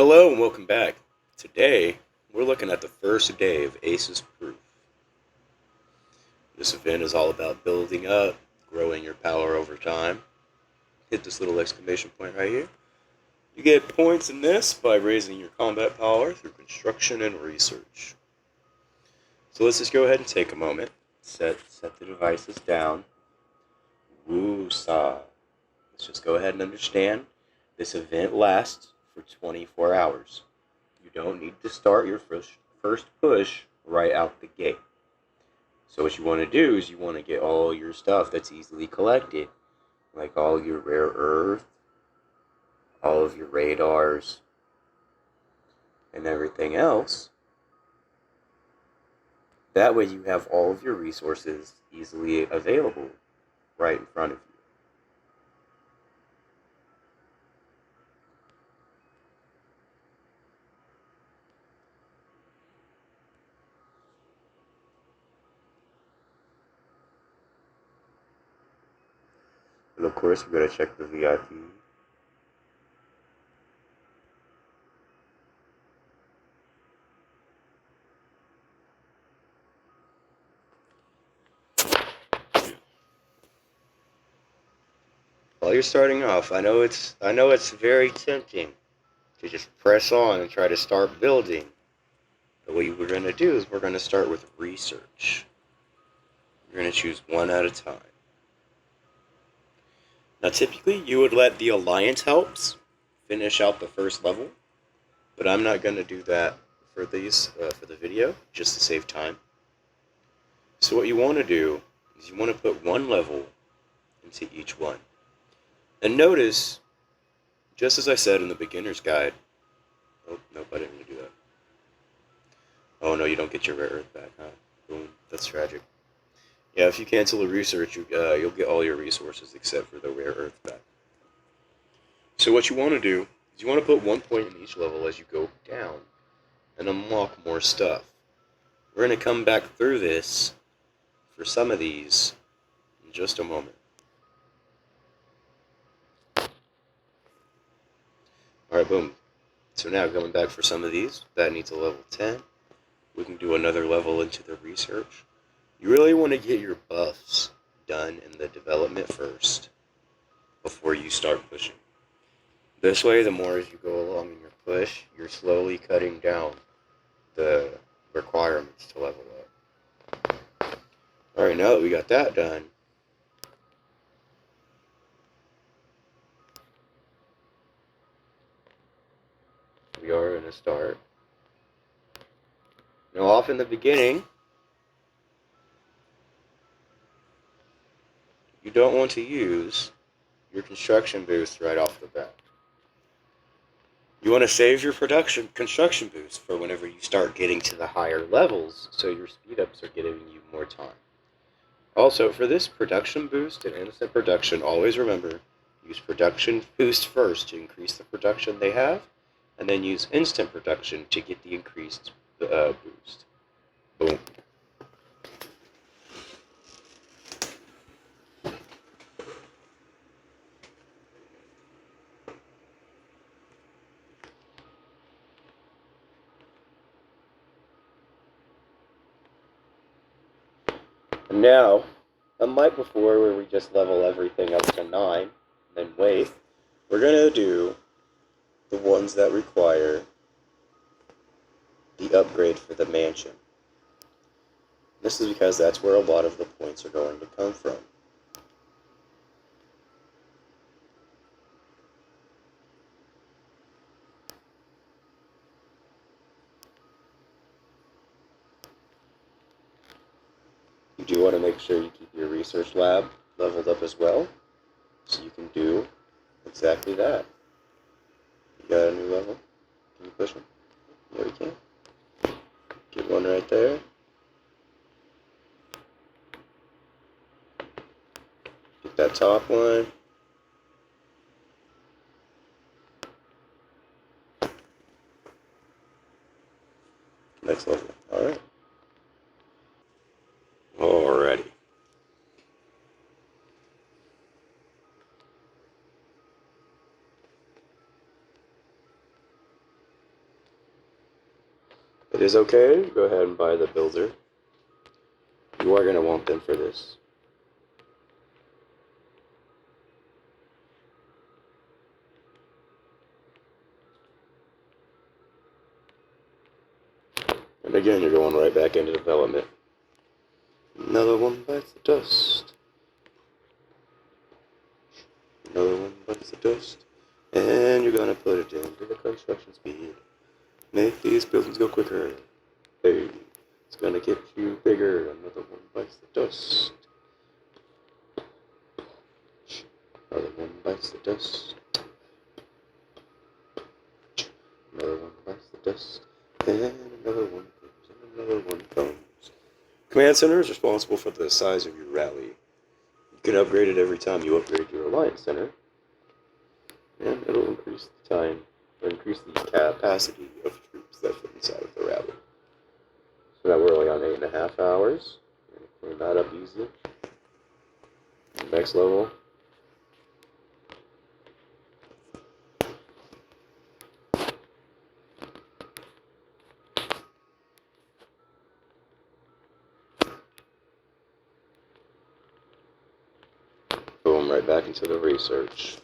Hello and welcome back. Today, we're looking at the first day of ACES Proof. This event is all about building up, growing your power over time. Hit this little exclamation point right here. You get points in this by raising your combat power through construction and research. So let's just go ahead and take a moment. Set the devices down. Woo-saw. Let's just go ahead and understand this event lasts for 24 hours. You don't need to start your first push right out the gate. So what you want to do is you want to get all your stuff that's easily collected, like all your rare earth, all of your radars, and everything else. That way you have all of your resources easily available right in front of you. And of course, we're going to check the VIP. While you're starting off, I know it's very tempting to just press on and try to start building. But what we're going to do is we're going to start with research. You're going to choose one at a time. Now, typically, you would let the Alliance helps finish out the first level, but I'm not going to do that for for the video, just to save time. So what you want to do is you want to put one level into each one. And notice, just as I said in the beginner's guide, oh, nope, I didn't mean to do that. Oh no, you don't get your rare earth back, huh? Boom, that's tragic. Yeah, if you cancel a research, you'll get all your resources except for the rare earth back. So what you want to do is you want to put 1 point in each level as you go down and unlock more stuff. We're going to come back through this for some of these in just a moment. Alright, boom. So now going back for some of these, that needs a level 10. We can do another level into the research. You really want to get your buffs done in the development first before you start pushing. This way, the more as you go along in your push, you're slowly cutting down the requirements to level up. Alright, now that we got that done, we are going to start. Now, off in the beginning, you don't want to use your construction boost right off the bat. You want to save your construction boost for whenever you start getting to the higher levels, so your speed ups are giving you more time. Also, for this production boost and instant production, always remember, use production boost first to increase the production they have, and then use instant production to get the increased boost. Boom. And now, unlike before where we just level everything up to 9, then wait, we're going to do the ones that require the upgrade for the mansion. This is because that's where a lot of the points are going to come from. You do want to make sure you keep your research lab leveled up as well, so you can do exactly that. You got a new level? Can you push them? Yeah, we can. Get one right there. Get that top one. Next level. Alright. Alrighty. It is okay. Go ahead and buy the builder. You are going to want them for this. And again, you're going right back into development. Another one bites the dust. Another one bites the dust. And you're going to put it into the construction speed. Make these buildings go quicker. Hey, it's going to get you bigger. Another one bites the dust. Another one bites the dust. Another one bites the dust. And another one comes. And another one comes. Command Center is responsible for the size of your rally. You can upgrade it every time you upgrade your Alliance Center. And it'll increase the time, or increase the capacity of troops that fit inside of the rally. So now we're only on 8.5 hours. Clean that up easily. Next level. Boom, right back into the research.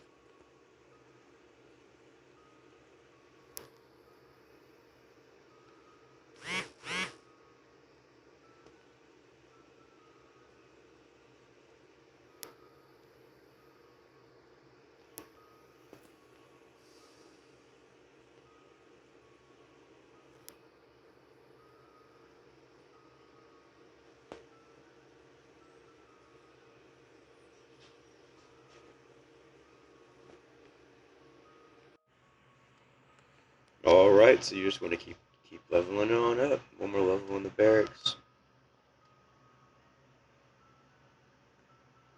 Alright, so you just want to keep leveling on up. One more level in the barracks.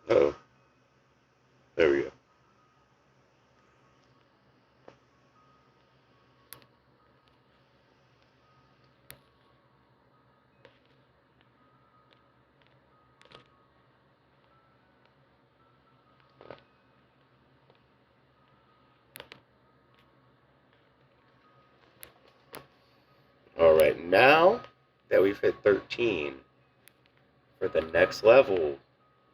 Uh-oh. There we go. Alright, now that we've hit 13, for the next level,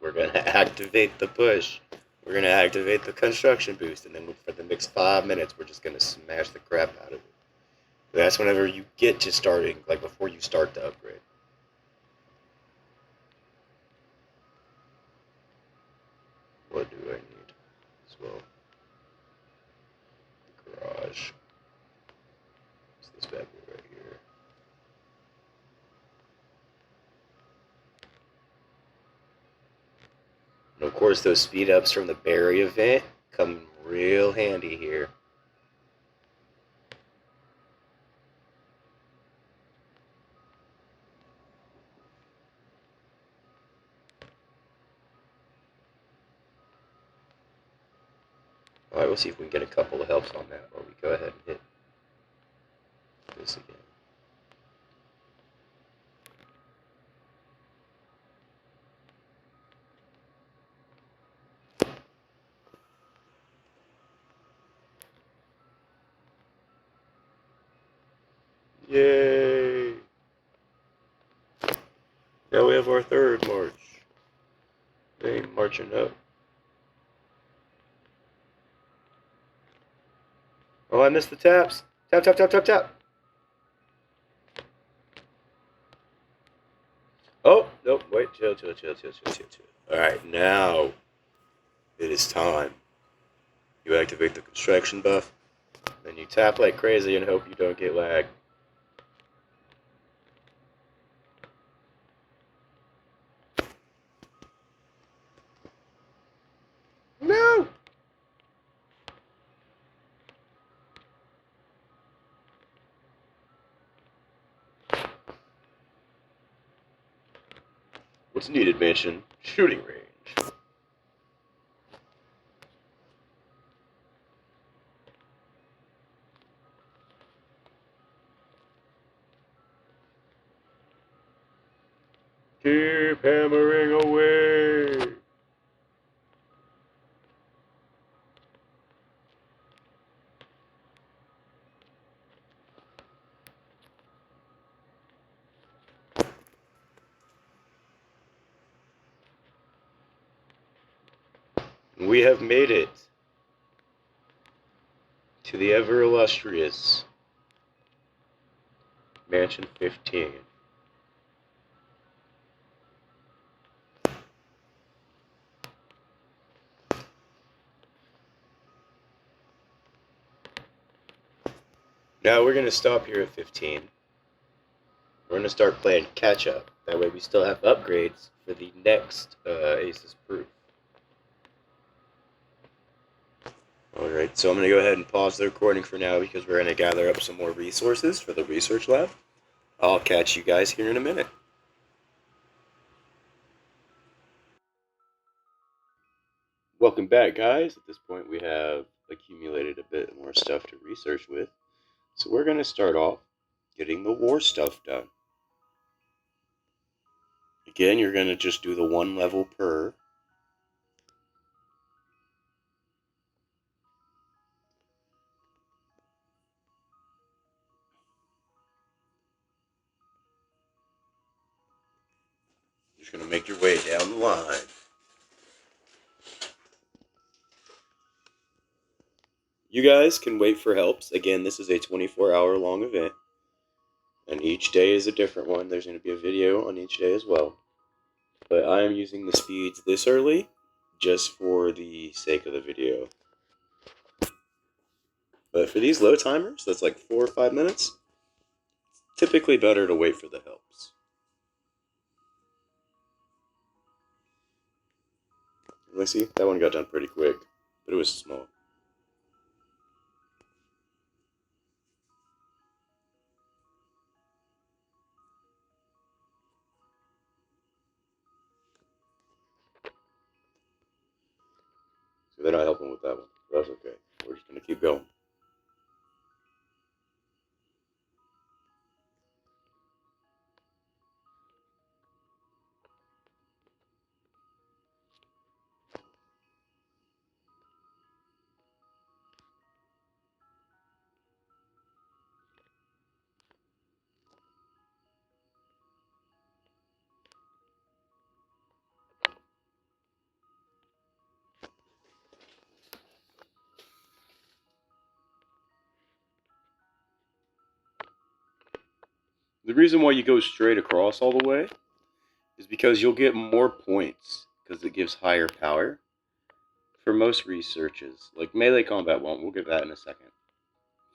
we're going to activate the push. We're going to activate the construction boost, and then for the next 5 minutes, we're just going to smash the crap out of it. That's whenever you get to starting, like before you start to upgrade. What do I need as well? The garage. It's this bad boy right here. And of course, those speed ups from the berry event come real handy here. Alright, we'll see if we can get a couple of helps on that while we go ahead and hit this again. Yay! Now we have our third march. They ain't marching up. Oh, I missed the taps. Tap, tap, tap, tap, tap. Oh, nope, wait, chill. Alright, now it is time. You activate the construction buff, then you tap like crazy and hope you don't get lag. No! What's needed, Mansion? Shooting range. Keep hammering away. We have made it to the ever illustrious Mansion 15. Now we're going to stop here at 15. We're going to start playing catch up. That way we still have upgrades for the next Aces Proof. Alright, so I'm going to go ahead and pause the recording for now because we're going to gather up some more resources for the research lab. I'll catch you guys here in a minute. Welcome back, guys. At this point, we have accumulated a bit more stuff to research with. So we're going to start off getting the war stuff done. Again, you're going to just do the one level per. Just going to make your way down the line. You guys can wait for helps. Again, this is a 24-hour long event. And each day is a different one. There's going to be a video on each day as well. But I am using the speeds this early just for the sake of the video. But for these low timers, that's like 4 or 5 minutes, typically better to wait for the helps. Let's see, that one got done pretty quick, but it was small. So they're not helping with that one. That's okay. We're just going to keep going. The reason why you go straight across all the way is because you'll get more points because it gives higher power. For most researches, like melee combat won't, we'll get that in a second.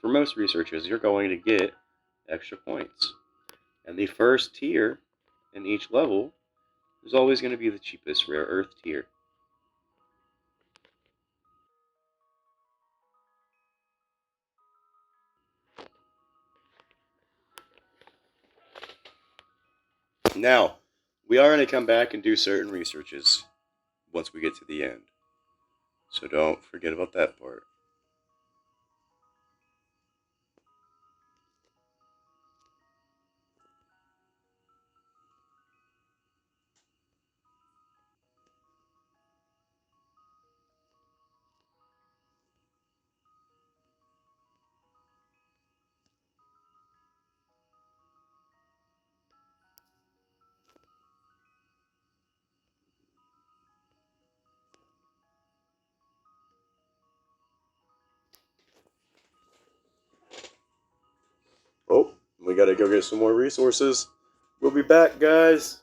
For most researches, you're going to get extra points. And the first tier in each level is always going to be the cheapest rare earth tier. Now, we are going to come back and do certain researches once we get to the end. So don't forget about that part. Oh, we gotta go get some more resources. We'll be back, guys.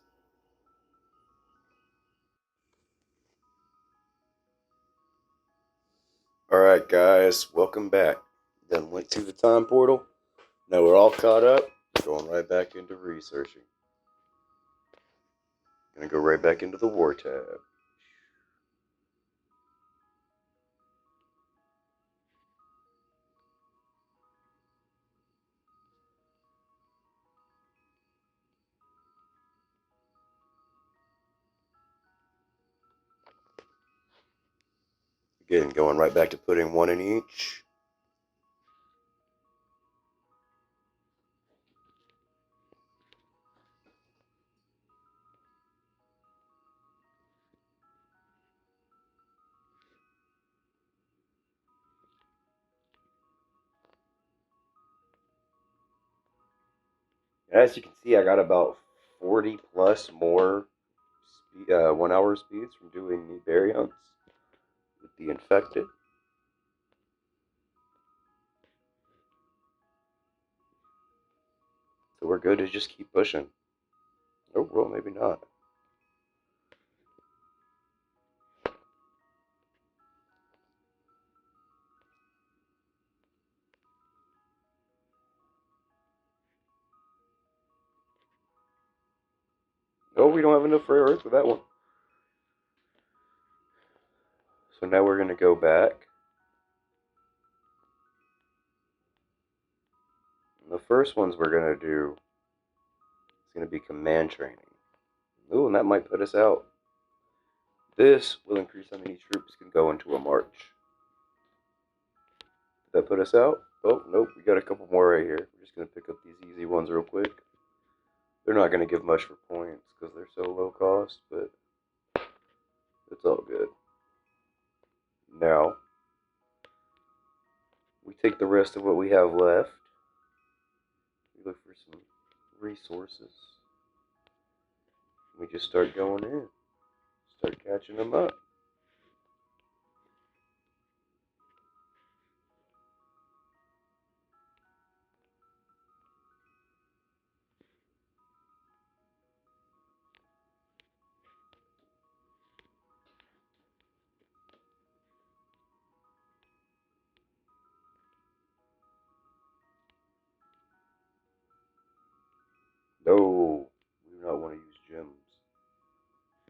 Alright, guys, welcome back. Then went to the time portal. Now we're all caught up. Going right back into researching. Gonna go right back into the war tab. Again, going right back to putting one in each. As you can see, I got about 40 plus more 1 hour speeds from doing the berry hunts. with the infected. So we're good to just keep pushing. Oh, well, maybe not. Oh, we don't have enough rare earth for that one. So now we're going to go back. And the first ones we're going to do is going to be command training. Ooh, and that might put us out. This will increase how many troops can go into a march. Did that put us out? Oh, nope, we got a couple more right here. We're just going to pick up these easy ones real quick. They're not going to give much for points because they're so low cost, but it's all good. Now, we take the rest of what we have left. We look for some resources. We just start going in. Start catching them up. No, we do not want to use gems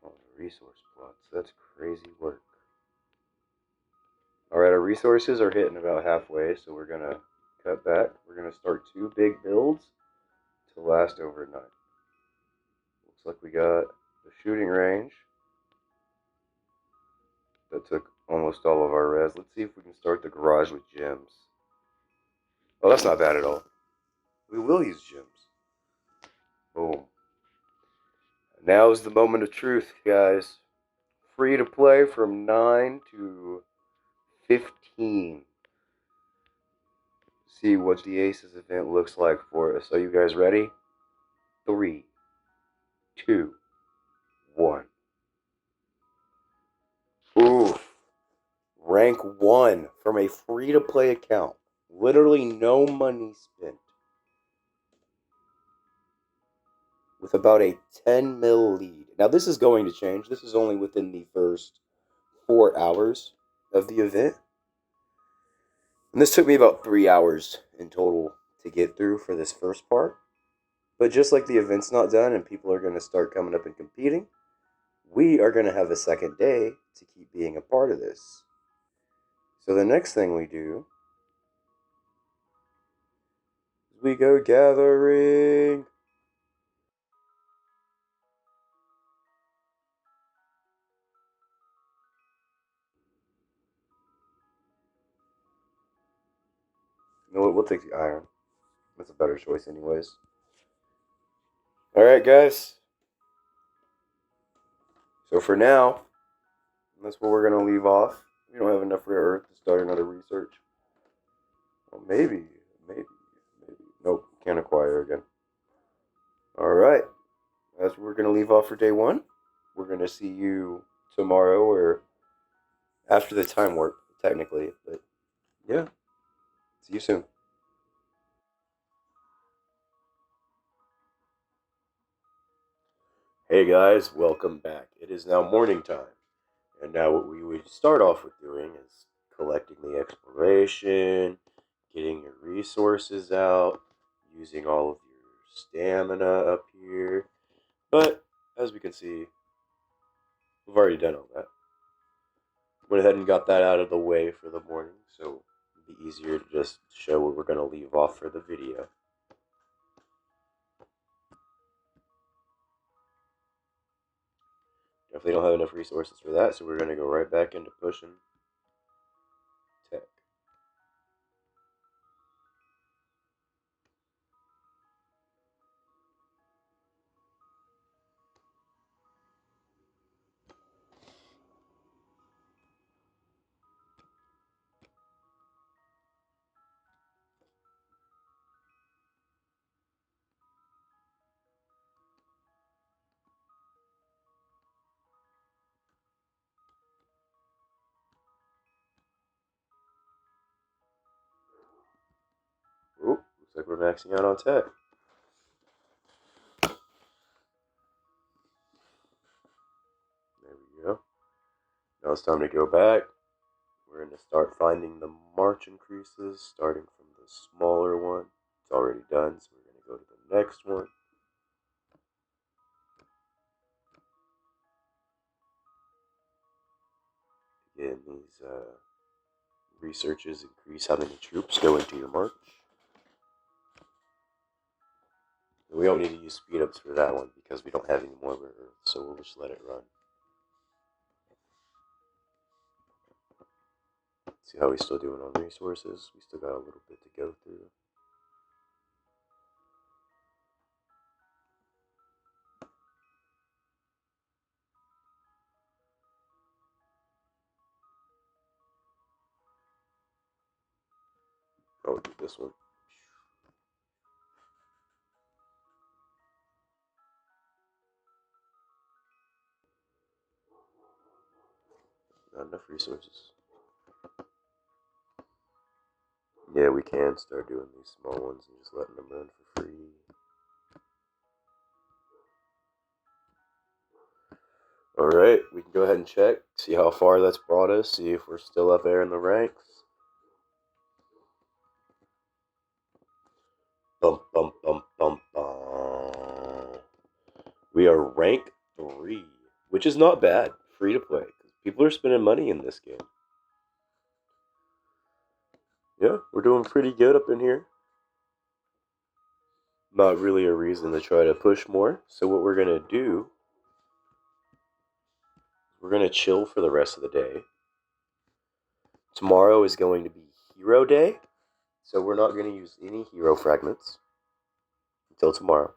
on the resource plots. That's crazy work. Alright, our resources are hitting about halfway, so we're going to cut back. We're going to start 2 big builds to last overnight. Looks like we got the shooting range. That took almost all of our res. Let's see if we can start the garage with gems. Oh, that's not bad at all. We will use gems. Boom. Now is the moment of truth, guys. Free to play from 9 to 15. See what the Aces event looks like for us. Are you guys ready? 3, 2, 1. Oof. Rank 1 from a free to play account. Literally no money spent. With about a 10 mil lead. Now, this is going to change. This is only within the first 4 hours of the event. And this took me about 3 hours in total to get through for this first part. But just like the event's not done and people are going to start coming up and competing, we are going to have a second day to keep being a part of this. So the next thing we do is we go gathering. You know what? We'll take the iron. That's a better choice, anyways. Alright, guys. So for now, that's where we're going to leave off. We don't have enough rare earth to start another research. Well, maybe. Nope, can't acquire again. Alright. That's where we're going to leave off for day 1. We're going to see you tomorrow or after the time warp, technically. But yeah, see you soon. Hey guys, welcome back. It is now morning time. And now what we would start off with doing is collecting the exploration, getting your resources out, using all of your stamina up here. But as we can see, we've already done all that. Went ahead and got that out of the way for the morning, so it'd be easier to just show what we're going to leave off for the video. Definitely don't have enough resources for that, so we're going to go right back into pushing tech. we're maxing out on tech. There we go. Now it's time to go back. We're going to start finding the March increases, starting from the smaller one. It's already done, so we're going to go to the next one. Again, these researches increase how many troops go into your march. We don't need to use speed ups for that one because we don't have any more rare earth, so we'll just let it run. See how we're still doing on resources. We still got a little bit to go through. I'll do this one. Not enough resources. Yeah, we can start doing these small ones and just letting them run for free. Alright, we can go ahead and check, see how far that's brought us, see if we're still up there in the ranks. Bum, bum, bum, bum, bum. We are rank 3, which is not bad, free to play. People are spending money in this game. Yeah, we're doing pretty good up in here. Not really a reason to try to push more. So what we're going to do, we're going to chill for the rest of the day. Tomorrow is going to be Hero Day. So we're not going to use any hero fragments until tomorrow.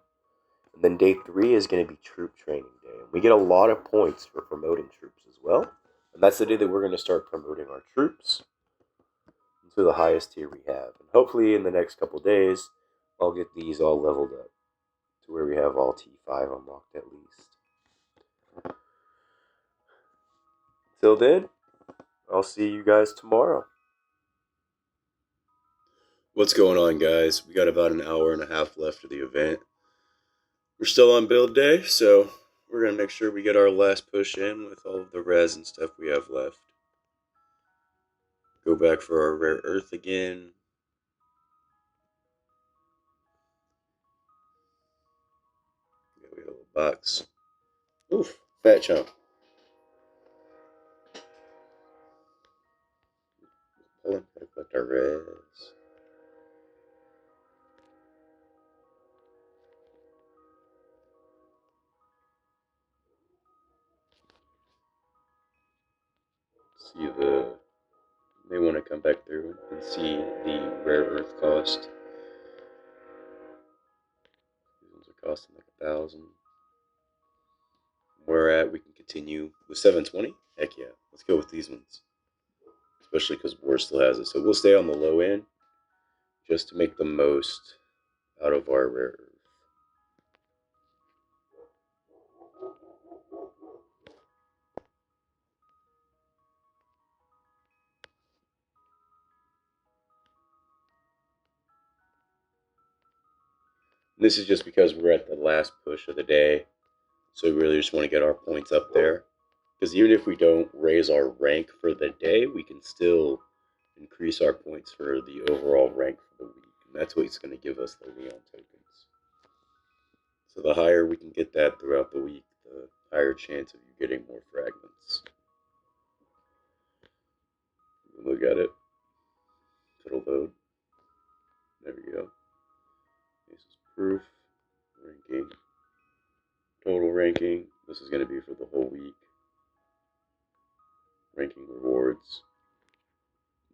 And then day 3 is going to be troop training day. And we get a lot of points for promoting troops as well. And that's the day that we're going to start promoting our troops to the highest tier we have. And hopefully in the next couple days, I'll get these all leveled up to where we have all T5 unlocked at least. Till then, I'll see you guys tomorrow. What's going on, guys? We got about an hour and a half left of the event. We're still on build day, so we're going to make sure we get our last push in with all of the res and stuff we have left. Go back for our rare earth again. Yeah, we have a little box. Oof, fat chunk. Gotta collect our res. See they want to come back through and see the rare earth cost. These ones are costing like 1,000. Where we're at, we can continue with 720. Heck yeah, let's go with these ones. Especially because War still has it. So we'll stay on the low end just to make the most out of our rare earth. This is just because we're at the last push of the day. So we really just want to get our points up there. Because even if we don't raise our rank for the day, we can still increase our points for the overall rank for the week. And that's what's going to give us the Leon tokens. So the higher we can get that throughout the week, the higher chance of you getting more fragments. Look at it. It'll load. There we go. This is proof. Ranking. Total ranking. This is going to be for the whole week. Ranking rewards.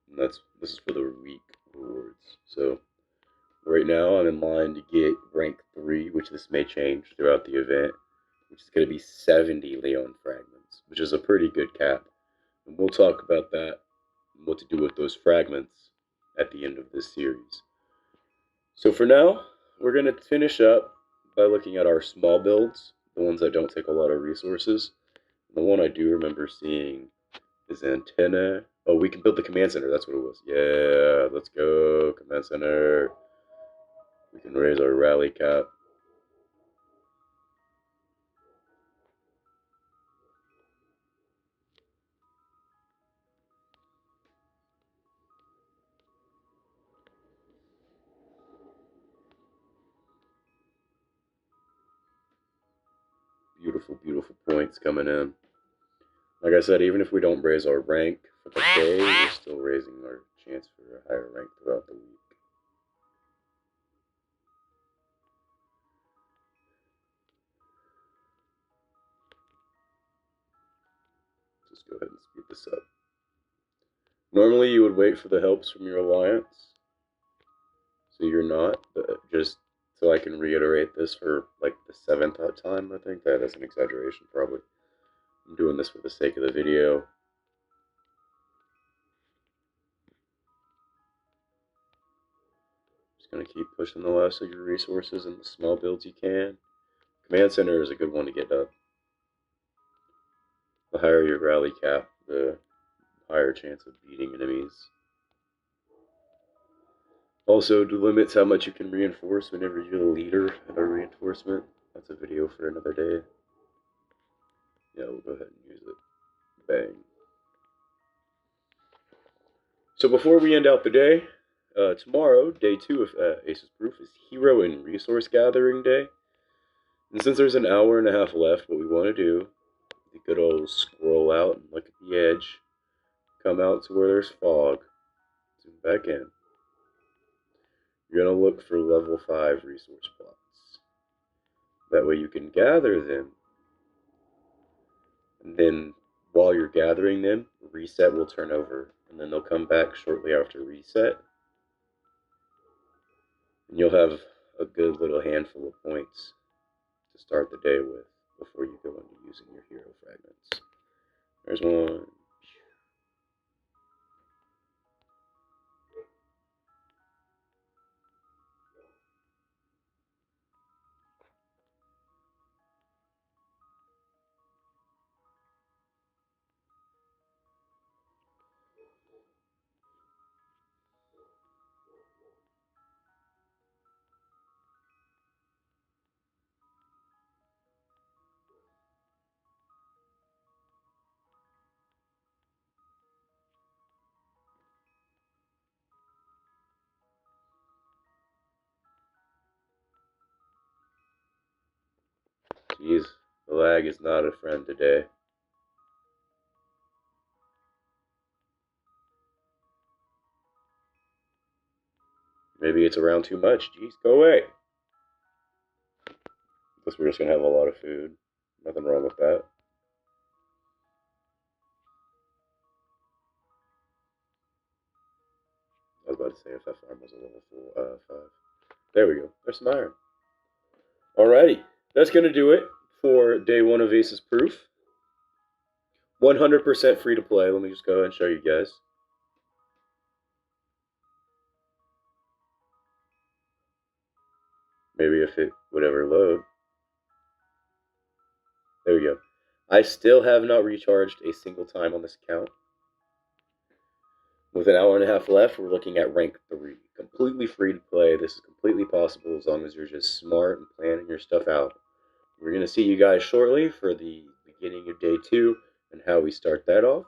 And this is for the week rewards. So right now I'm in line to get rank 3, which this may change throughout the event, which is going to be 70 Leon fragments, which is a pretty good cap. And we'll talk about that and what to do with those fragments at the end of this series. So for now, we're going to finish up by looking at our small builds, the ones that don't take a lot of resources. The one I do remember seeing is antenna. Oh, we can build the command center. That's what it was. Yeah, let's go. Command center. We can raise our rally cap. Beautiful, beautiful points coming in. Like I said, even if we don't raise our rank for the day, we're still raising our chance for a higher rank throughout the week. Just go ahead and speed this up. Normally you would wait for the helps from your alliance, so you're not, but just so I can reiterate this for like the 7th time, I think. That is an exaggeration, probably. I'm doing this for the sake of the video. Just going to keep pushing the last of your resources and the small builds you can. Command Center is a good one to get up. The higher your rally cap, the higher chance of beating enemies. Also, to limits how much you can reinforce whenever you're the leader of a reinforcement. That's a video for another day. Yeah, we'll go ahead and use it. Bang. So before we end out the day, tomorrow, day 2 of Aces Proof, is Hero and Resource Gathering Day. And since there's an hour and a half left, what we want to do, the good old scroll out and look at the edge, come out to where there's fog, zoom back in. You're going to look for level 5 resource plots. That way you can gather them. And then while you're gathering them, reset will turn over. And then they'll come back shortly after reset. And you'll have a good little handful of points to start the day with before you go into using your hero fragments. There's one. Jeez, the lag is not a friend today. Maybe it's around too much. Jeez, go away. Guess we're just going to have a lot of food. Nothing wrong with that. I was about to say if that farm was a level 5. There we go. There's some iron. Alrighty. That's going to do it for day 1 of Aces Proof. 100% free to play. Let me just go ahead and show you guys. Maybe if it would ever load. There we go. I still have not recharged a single time on this account. With an hour and a half left, we're looking at rank 3. Completely free to play. This is completely possible as long as you're just smart and planning your stuff out. We're going to see you guys shortly for the beginning of day 2 and how we start that off.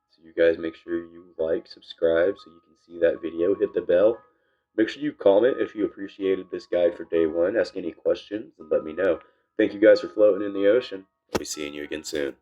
So you guys make sure you like, subscribe so you can see that video, hit the bell. Make sure you comment if you appreciated this guide for day 1. Ask any questions and let me know. Thank you guys for floating in the ocean. I'll be seeing you again soon.